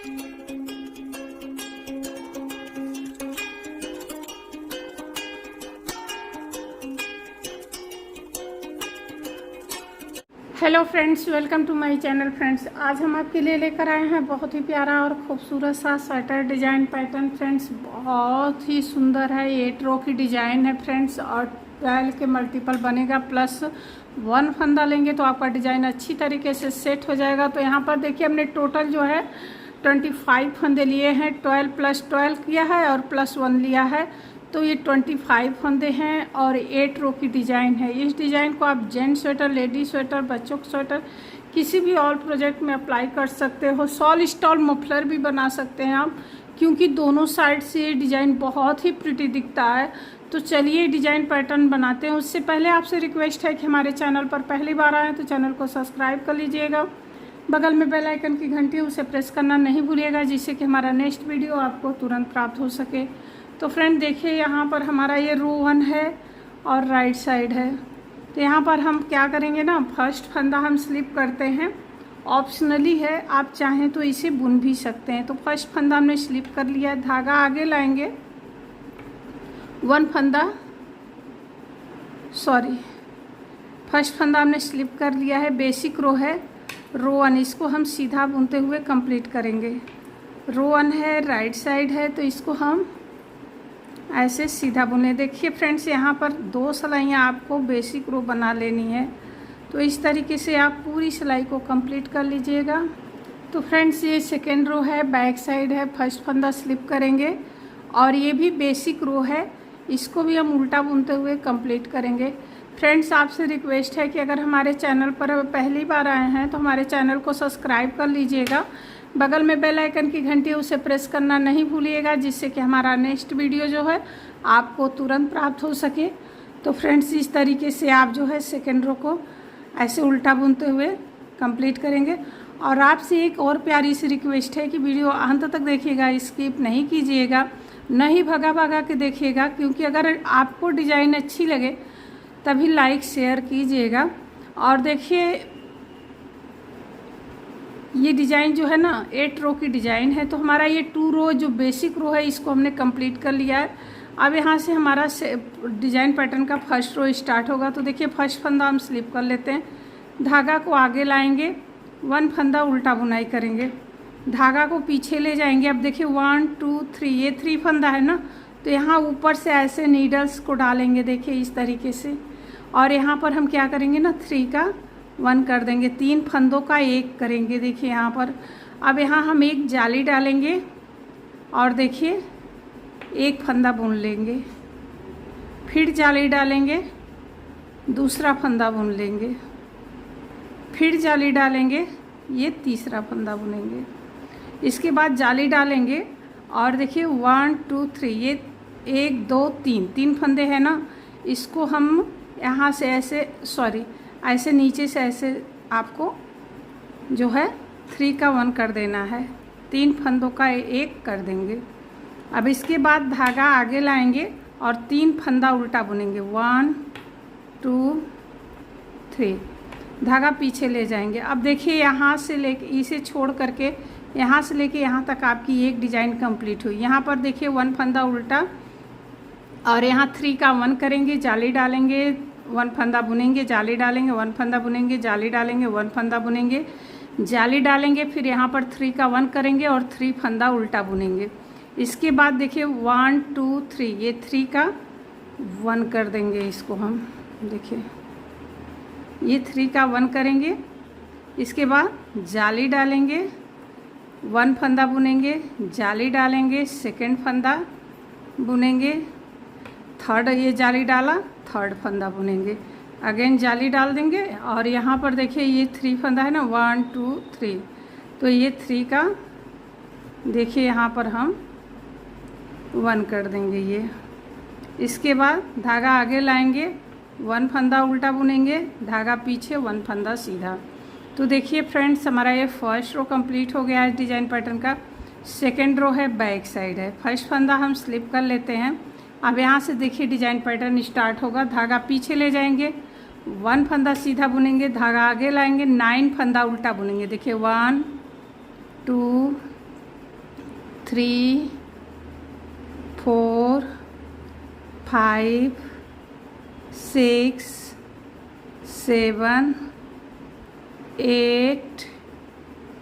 Hello friends, welcome to my channel. Friends, आज हम आपके लिए लेकर आए हैं बहुत ही प्यारा और खूबसूरत सा स्वेटर डिजाइन पैटर्न। फ्रेंड्स, बहुत ही सुंदर है। 8 रो की डिजाइन है फ्रेंड्स, और 12 के मल्टीपल बनेगा, प्लस 1 फंदा लेंगे तो आपका डिजाइन अच्छी तरीके से सेट हो जाएगा। तो यहाँ पर देखिए, हमने टोटल जो है 25 फंदे लिए हैं। 12 + 12 किया है और +1 लिया है, तो ये 25 फंदे हैं और 8 रो की डिज़ाइन है। इस डिज़ाइन को आप जेंट्स स्वेटर, लेडीज स्वेटर, बच्चों का स्वेटर, किसी भी ऑल प्रोजेक्ट में अप्लाई कर सकते हो। शॉल, स्टॉल, मफलर भी बना सकते हैं आप, क्योंकि दोनों साइड से ये डिज़ाइन बहुत ही प्रिटी दिखता है। तो चलिए डिज़ाइन पैटर्न बनाते हैं। उससे पहले आपसे रिक्वेस्ट है कि हमारे चैनल पर पहली बार आए तो चैनल को सब्सक्राइब कर लीजिएगा। बगल में बेल आइकन की घंटी, उसे प्रेस करना नहीं भूलिएगा, जिससे कि हमारा नेक्स्ट वीडियो आपको तुरंत प्राप्त हो सके। तो फ्रेंड देखिए, यहाँ पर हमारा ये रो 1 है और राइट साइड है। तो यहाँ पर हम क्या करेंगे ना, फर्स्ट फंदा हम स्लिप करते हैं। ऑप्शनली है, आप चाहें तो इसे बुन भी सकते हैं। तो फर्स्ट फंदा हमने स्लिप कर लिया है, धागा आगे लाएंगे, 1 फंदा, फर्स्ट फंदा हमने स्लिप कर लिया है। बेसिक रो है रो 1, इसको हम सीधा बुनते हुए कंप्लीट करेंगे। रो 1 है, राइट साइड है, तो इसको हम ऐसे सीधा बुने। देखिए फ्रेंड्स, यहाँ पर 2 सिलाइयाँ आपको बेसिक रो बना लेनी है, तो इस तरीके से आप पूरी सिलाई को कंप्लीट कर लीजिएगा। तो फ्रेंड्स, ये सेकेंड रो है, बैक साइड है। फर्स्ट फंदा स्लिप करेंगे और ये भी बेसिक रो है, इसको भी हम उल्टा बुनते हुए कंप्लीट करेंगे। फ्रेंड्स, आपसे रिक्वेस्ट है कि अगर हमारे चैनल पर पहली बार आए हैं तो हमारे चैनल को सब्सक्राइब कर लीजिएगा। बगल में बेल आइकन की घंटी, उसे प्रेस करना नहीं भूलिएगा, जिससे कि हमारा नेक्स्ट वीडियो जो है आपको तुरंत प्राप्त हो सके। तो फ्रेंड्स, इस तरीके से आप जो है सेकेंड रो को ऐसे उल्टा बुनते हुए कंप्लीट करेंगे। और आपसे एक और प्यारी सी रिक्वेस्ट है कि वीडियो अंत तक देखिएगा, स्किप नहीं कीजिएगा, नहीं भगा के देखिएगा, क्योंकि अगर आपको डिज़ाइन अच्छी लगे तभी लाइक शेयर कीजिएगा। और देखिए, ये डिज़ाइन जो है ना 8 रो की डिज़ाइन है। तो हमारा ये 2 रो जो बेसिक रो है, इसको हमने कंप्लीट कर लिया है। अब यहाँ से हमारा डिज़ाइन पैटर्न का फर्स्ट रो स्टार्ट होगा। तो देखिए, फर्स्ट फंदा हम स्लिप कर लेते हैं, धागा को आगे लाएंगे, 1 फंदा उल्टा बुनाई करेंगे, धागा को पीछे ले जाएंगे। अब देखिए 1 2 3, ये 3 फंदा है ना, तो यहाँ ऊपर से ऐसे नीडल्स को डालेंगे, देखिए इस तरीके से। और यहाँ पर हम क्या करेंगे ना, 3 का 1 कर देंगे, 3 फंदों का 1 करेंगे। देखिए यहाँ पर अब यहाँ हम एक जाली डालेंगे और देखिए 1 फंदा बुन लेंगे, फिर जाली डालेंगे, दूसरा फंदा बुन लेंगे, फिर जाली डालेंगे, ये तीसरा फंदा बुनेंगे। इसके बाद जाली डालेंगे और देखिए 1 2 3, ये 1 2 3 फंदे हैं ना, इसको हम यहाँ से ऐसे नीचे से ऐसे आपको जो है 3 का 1 कर देना है, 3 फंदों का 1 कर देंगे। अब इसके बाद धागा आगे लाएंगे और 3 फंदा उल्टा बुनेंगे, 1 2 3, धागा पीछे ले जाएंगे। अब देखिए, यहाँ से लेके इसे छोड़ करके यहाँ से लेके यहाँ तक आपकी एक डिज़ाइन कंप्लीट हुई। यहाँ पर देखिए 1 फंदा उल्टा और यहाँ 3 का 1 करेंगे, जाली डालेंगे, 1 फंदा बुनेंगे, जाली डालेंगे, 1 फंदा बुनेंगे, जाली डालेंगे, 1 फंदा बुनेंगे, जाली डालेंगे, फिर यहाँ पर 3 का 1 करेंगे और 3 फंदा उल्टा बुनेंगे। इसके बाद देखिए 1 2 3, ये 3 का 1 कर देंगे, इसको हम देखिए ये 3 का 1 करेंगे। इसके बाद जाली डालेंगे, 1 फंदा बुनेंगे, जाली डालेंगे, सेकेंड फंदा बुनेंगे, थर्ड, ये जाली डाला, थर्ड फंदा बुनेंगे, अगेन जाली डाल देंगे। और यहाँ पर देखिए ये 3 फंदा है ना, 1 2 3, तो ये 3 का देखिए यहाँ पर हम 1 कर देंगे ये। इसके बाद धागा आगे लाएंगे, 1 फंदा उल्टा बुनेंगे, धागा पीछे, 1 फंदा सीधा। तो देखिए फ्रेंड्स, हमारा ये फर्स्ट रो कंप्लीट हो गया है डिज़ाइन पैटर्न का। सेकेंड रो है, बैक साइड है। फर्स्ट फंदा हम स्लिप कर लेते हैं। अब यहाँ से देखिए डिज़ाइन पैटर्न स्टार्ट होगा, धागा पीछे ले जाएंगे, 1 फंदा सीधा बुनेंगे, धागा आगे लाएंगे, 9 फंदा उल्टा बुनेंगे। देखिए 1 2 3 4 5 6 7 8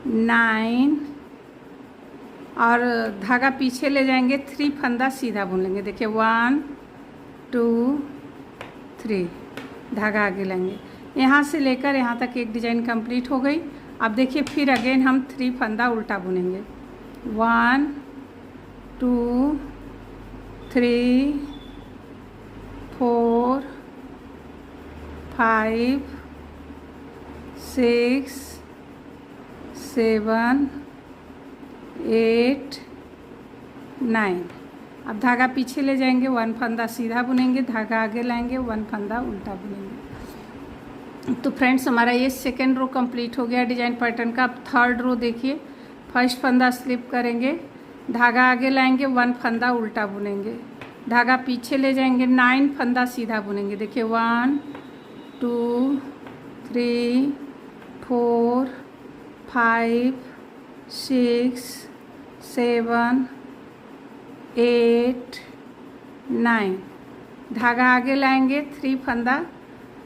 9 और धागा पीछे ले जाएंगे, 3 फंदा सीधा बुन लेंगे। देखिए 1 2 3, धागा आगे लेंगे। यहाँ से लेकर यहाँ तक एक डिजाइन कंप्लीट हो गई। अब देखिए फिर अगेन हम 3 फंदा उल्टा बुनेंगे। 1 2 3 4 5 6 7 8 9। अब धागा पीछे ले जाएंगे, 1 फंदा सीधा बुनेंगे, धागा आगे लाएंगे, 1 फंदा उल्टा बुनेंगे। तो फ्रेंड्स हमारा ये सेकेंड रो कंप्लीट हो गया डिजाइन पैटर्न का। अब थर्ड रो देखिए, फर्स्ट फंदा स्लिप करेंगे, धागा आगे लाएंगे, 1 फंदा उल्टा बुनेंगे, धागा पीछे ले जाएंगे, 9 फंदा सीधा बुनेंगे। देखिए 1 2 3 4 5 6 7 8 9। धागा आगे लाएंगे, 3 फंदा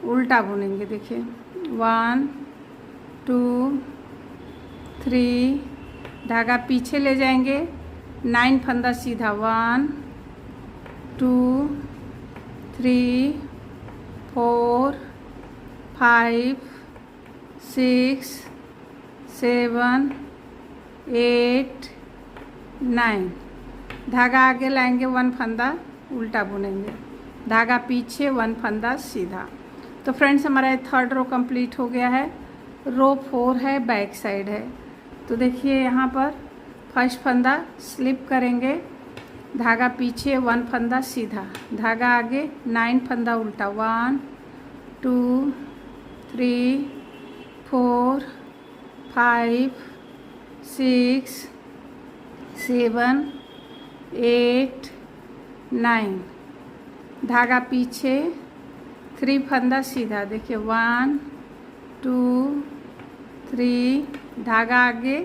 उल्टा बुनेंगे। देखिए 1 2 3, धागा पीछे ले जाएंगे, 9 फंदा सीधा, 1 2 3 4 5 6 7 8 9। धागा आगे लाएंगे, 1 फंदा उल्टा बुनेंगे, धागा पीछे, 1 फंदा सीधा। तो फ्रेंड्स हमारा थर्ड रो कंप्लीट हो गया है। रो 4 है, बैक साइड है। तो देखिए यहाँ पर फर्स्ट फंदा स्लिप करेंगे, धागा पीछे, 1 फंदा सीधा, धागा आगे, 9 फंदा उल्टा, 1 2 3 4 5 6 7 8 9। धागा पीछे, 3 फंदा सीधा। देखिए 1 2 3, धागा आगे,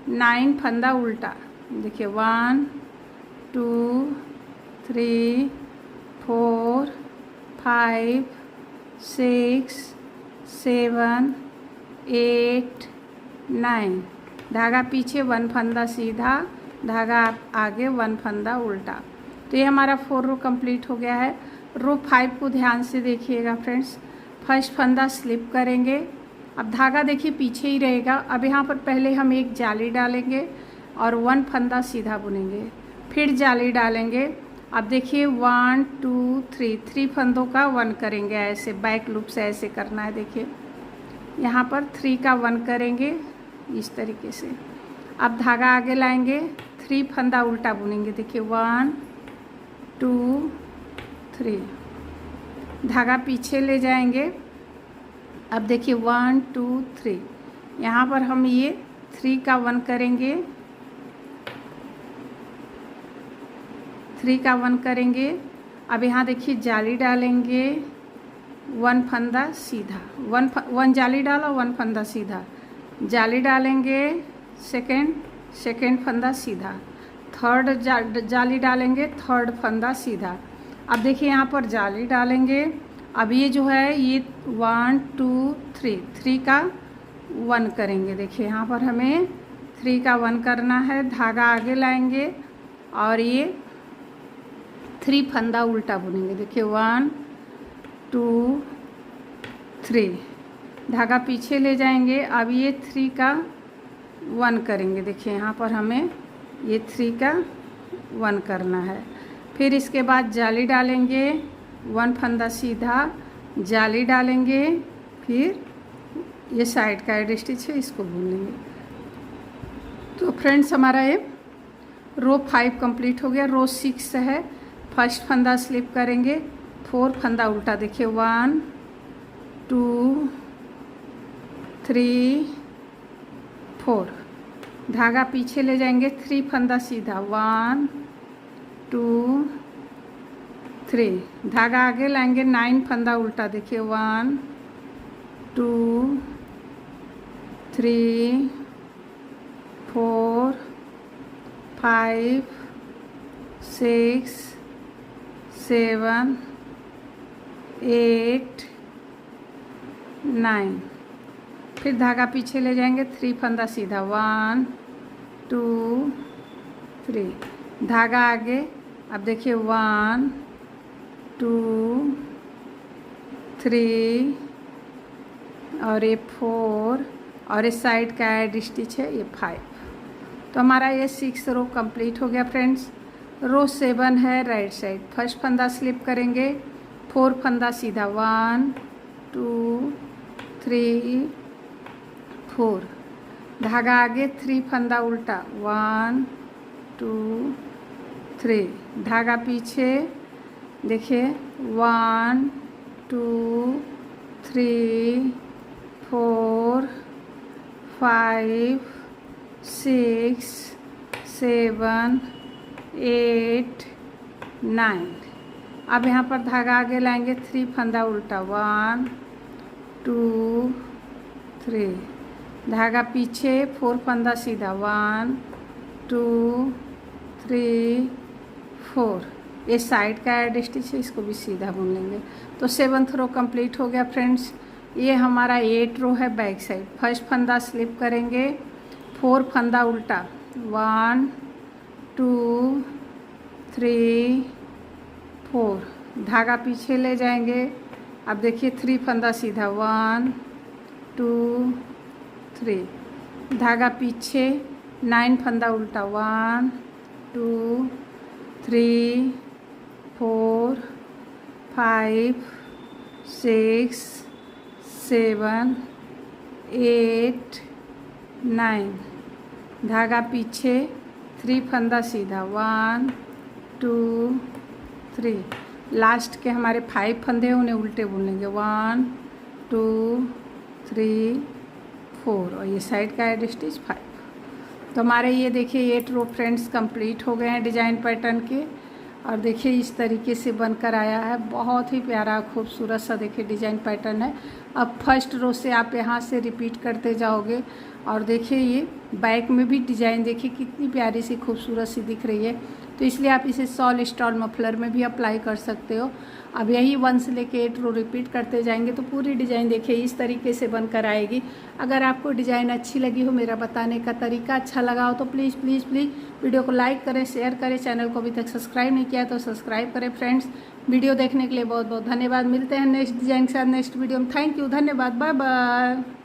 9 फंदा उल्टा। देखिए 1 2 3 4 5 6 7 8 9। धागा पीछे, 1 फंदा सीधा, धागा आगे, 1 फंदा उल्टा। तो ये हमारा 4 रो कंप्लीट हो गया है। रो 5 को ध्यान से देखिएगा फ्रेंड्स। फर्स्ट फंदा स्लिप करेंगे, अब धागा देखिए पीछे ही रहेगा। अब यहाँ पर पहले हम एक जाली डालेंगे और 1 फंदा सीधा बुनेंगे, फिर जाली डालेंगे। अब देखिए 1 2 3 फंदों का 1 करेंगे, ऐसे बैक लूप से ऐसे करना है। देखिए यहाँ पर 3 का 1 करेंगे इस तरीके से। अब धागा आगे लाएंगे, 3 फंदा उल्टा बुनेंगे। देखिए 1 2 3, धागा पीछे ले जाएंगे। अब देखिए 1 2 3, यहाँ पर हम ये 3 का 1 करेंगे, 3 का 1 करेंगे। अब यहाँ देखिए जाली डालेंगे, 1 फंदा सीधा, 1 जाली डाला, 1 फंदा सीधा, जाली डालेंगे, सेकेंड फंदा सीधा, थर्ड जाली डालेंगे, थर्ड फंदा सीधा। अब देखिए यहाँ पर जाली डालेंगे। अब ये जो है ये 1 2 3 का 1 करेंगे। देखिए यहाँ पर हमें 3 का 1 करना है, धागा आगे लाएंगे और ये 3 फंदा उल्टा बुनेंगे। देखिए 1 2 3, धागा पीछे ले जाएंगे। अब ये 3 का 1 करेंगे। देखिए यहाँ पर हमें ये 3 का 1 करना है। फिर इसके बाद जाली डालेंगे, 1 फंदा सीधा, जाली डालेंगे, फिर ये साइड का एड स्टिच है, इसको बुन लेंगे। तो फ्रेंड्स हमारा ये रो 5 कंप्लीट हो गया। रो 6 है, फर्स्ट फंदा स्लिप करेंगे, 4 फंदा उल्टा। देखिए 1 2 3 4, धागा पीछे ले जाएंगे, 3 फंदा सीधा, 1 2 3, धागा आगे लाएंगे, 9 फंदा उल्टा। देखिए 1 2 3 4 5 6 7 8 9। फिर धागा पीछे ले जाएंगे, 3 फंदा सीधा, 1 2 3, धागा आगे। अब देखिए 1 2 3 और ये 4 और इस साइड का एड स्टिच है ये 5। तो हमारा ये 6 रो कंप्लीट हो गया फ्रेंड्स। रो 7 है राइट साइड, फर्स्ट फंदा स्लिप करेंगे, 4 फंदा सीधा, 1 2 3 4, धागा आगे, 3 फंदा उल्टा, 1 2 3, धागा पीछे देखिए 1 2 3 4 5 6 7 8 9। अब यहाँ पर धागा आगे लाएंगे, 3 फंदा उल्टा, 1 2 3, धागा पीछे, 4 फंदा सीधा, 1 2 3 4, ये साइड का एड स्टिच है, इसको भी सीधा बुन लेंगे। तो 7th रो कंप्लीट हो गया फ्रेंड्स। ये हमारा 8 रो है बैक साइड, फर्स्ट फंदा स्लिप करेंगे, 4 फंदा उल्टा, 1 2 3 4, धागा पीछे ले जाएंगे। अब देखिए 3 फंदा सीधा, 1 2 3, धागा पीछे, 9 फंदा उल्टा, 1 2 3 4 5 6 7 8 9, धागा पीछे, 3 फंदा सीधा, 1 2 3, लास्ट के हमारे 5 फंदे हैं उन्हें उल्टे बुन लेंगे, 1 2 3 4 और ये साइड का एड स्टिच 5। तो हमारे ये देखिए 8 रो फ्रेंड्स कंप्लीट हो गए हैं डिजाइन पैटर्न के। और देखिए इस तरीके से बनकर आया है, बहुत ही प्यारा खूबसूरत सा देखिए डिजाइन पैटर्न है। अब फर्स्ट रो से आप यहाँ से रिपीट करते जाओगे और देखिए ये बैक में भी डिजाइन देखिए कितनी प्यारी सी खूबसूरत सी दिख रही है। तो इसलिए आप इसे शॉल स्टॉल मफलर में भी अप्लाई कर सकते हो। अब यही 1 से लेके 8 रो रिपीट करते जाएंगे तो पूरी डिज़ाइन देखिए इस तरीके से बनकर आएगी। अगर आपको डिज़ाइन अच्छी लगी हो, मेरा बताने का तरीका अच्छा लगा हो तो प्लीज़ प्लीज़ प्लीज़ वीडियो को लाइक करें, शेयर करें, चैनल को अभी तक सब्सक्राइब नहीं किया तो सब्सक्राइब करें फ्रेंड्स। वीडियो देखने के लिए बहुत बहुत धन्यवाद। मिलते हैं नेक्स्ट डिज़ाइन के साथ नेक्स्ट वीडियो में। थैंक यू, धन्यवाद, बाय बाय।